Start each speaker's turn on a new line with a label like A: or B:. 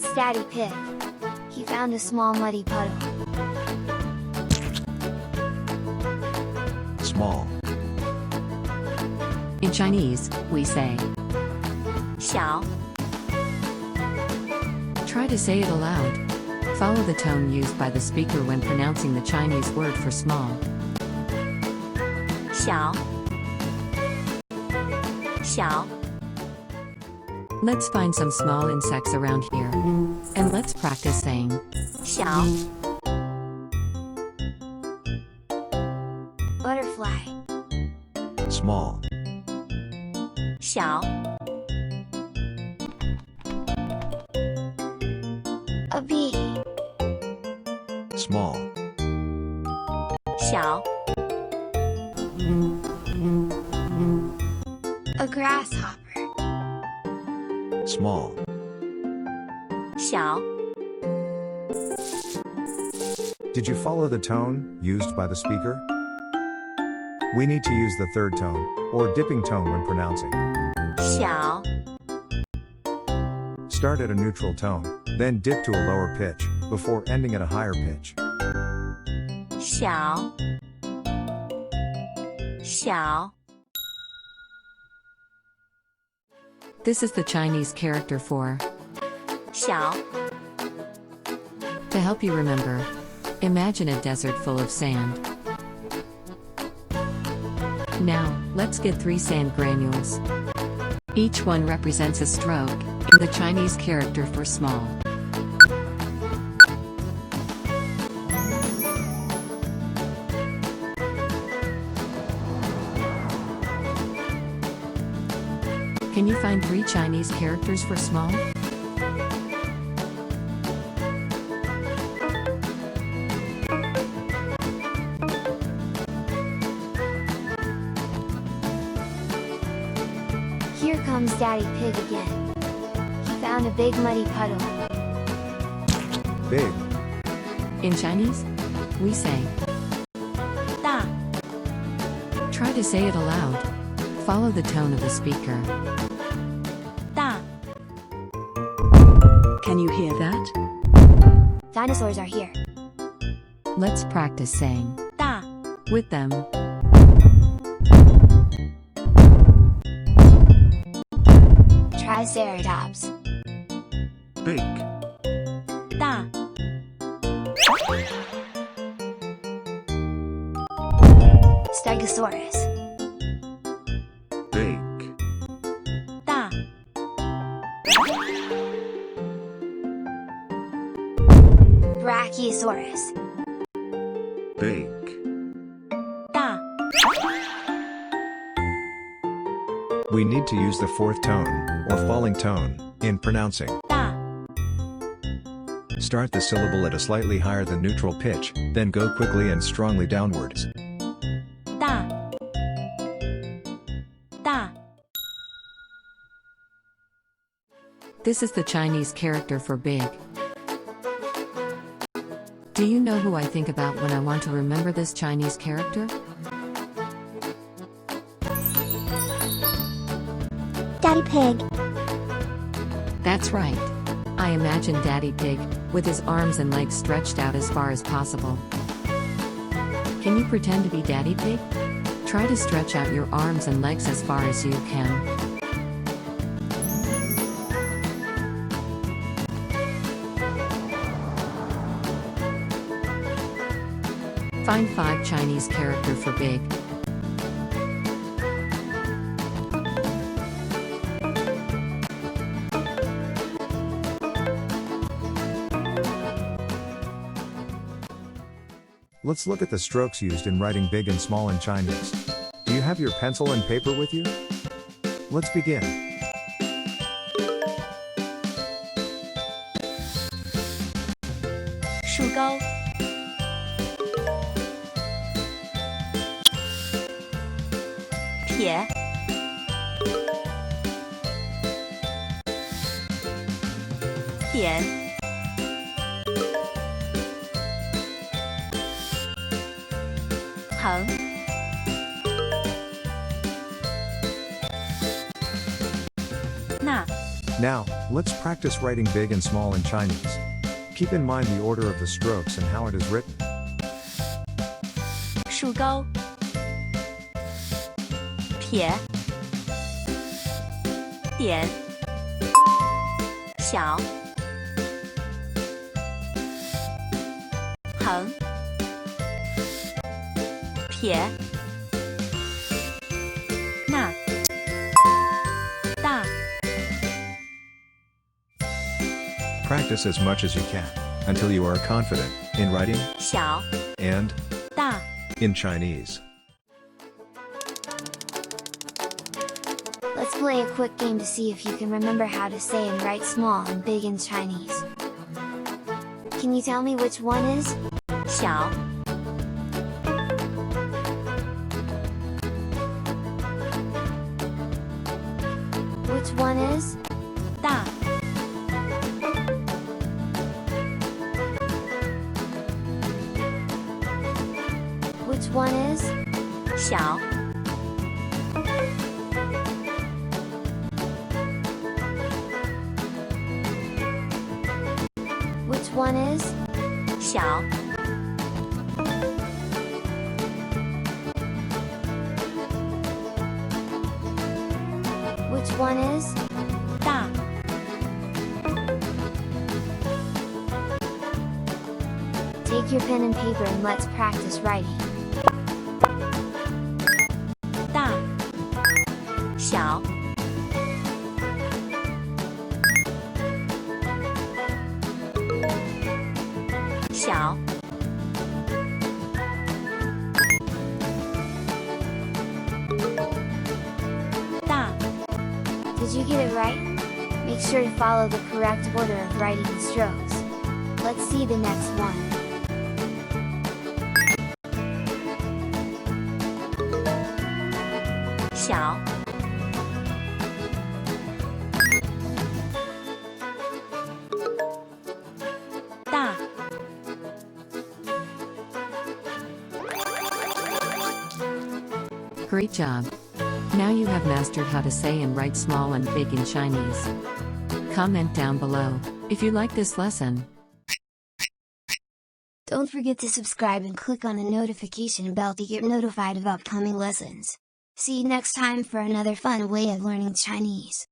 A: It's Daddy Pig. He found a small muddy puddle.
B: Small.
C: In Chinese, we say,
D: 小
C: try to say it aloud. Follow the tone used by the speaker when pronouncing the Chinese word for small.
D: 小小
C: Let's find some small insects around here. And let's practice saying,
D: 小
A: Butterfly.
B: Small.
D: 小
A: A bee.
B: Small.
D: 小
A: A grasshopper.
B: Small.
D: 小
E: Did you follow the tone used by the speaker? We need to use the third tone, or dipping tone when pronouncing.
D: 小
E: Start at a neutral tone, then dip to a lower pitch, before ending at a higher pitch.
D: 小小
C: this is the Chinese character for.
D: 小
C: To help you remember, imagine a desert full of sand. Now, let's get 3 sand granules. Each one represents a stroke in the Chinese character for small. Can you find 3 Chinese characters for small?
A: Here comes Daddy Pig again. He found a big muddy puddle.
E: Big.
C: In Chinese, we say,
D: 大
C: try to say it aloud. Follow the tone of the speaker.
D: 大
C: Can you hear that?
A: Dinosaurs are here.
C: Let's practice saying
D: 大
C: with them.
A: Triceratops.
B: Big.
D: 大
A: Stegosaurus.
B: Big.
D: 大
A: Brachiosaurus.
B: Big.
D: 大
E: We need to use the fourth tone, or falling tone, in pronouncing.
D: 大
E: Start the syllable at a slightly higher than neutral pitch, then go quickly and strongly downwards.
D: 大大
C: This is the Chinese character for big. Do you know who I think about when I want to remember this Chinese character?
D: Daddy Pig
C: That's right. I imagine Daddy Pig, with his arms and legs stretched out as far as possible. Can you pretend to be Daddy Pig? Try to stretch out your arms and legs as far as you can. Find 5 Chinese character for big.
E: Let's look at the strokes used in writing big and small in Chinese. Do you have your pencil and paper with you? Let's begin.
D: 树高 撇 点 横 捺
E: Now, let's practice writing big and small in Chinese. Keep in mind the order of the strokes and how it is written.
D: 竖钩，撇，点，小，横，撇，捺，大，
E: Practice as much as you can, until you are confident in writing
D: 小，
E: and
D: 大。
E: in Chinese.
A: Let's play a quick game to see if you can remember how to say and write small and big in Chinese. Can you tell me which one is?
D: 小，
A: Which one is?
D: 大，
A: Which one is?
D: 小，
A: Which one is?
D: 小，
A: Which one is?
D: 大，
A: Take your pen and paper and let's practice writing.
D: 大，小，小， 大，
A: Did you get it right? Make sure to follow the correct order of writing the strokes. Let's see the next one.
D: 小， 大，
C: Great job! Now you have mastered how to say and write small and big in Chinese. Comment down below if you like this lesson.
A: Don't forget to subscribe and click on the notification bell to get notified of upcoming lessons. See you next time for another fun way of learning Chinese.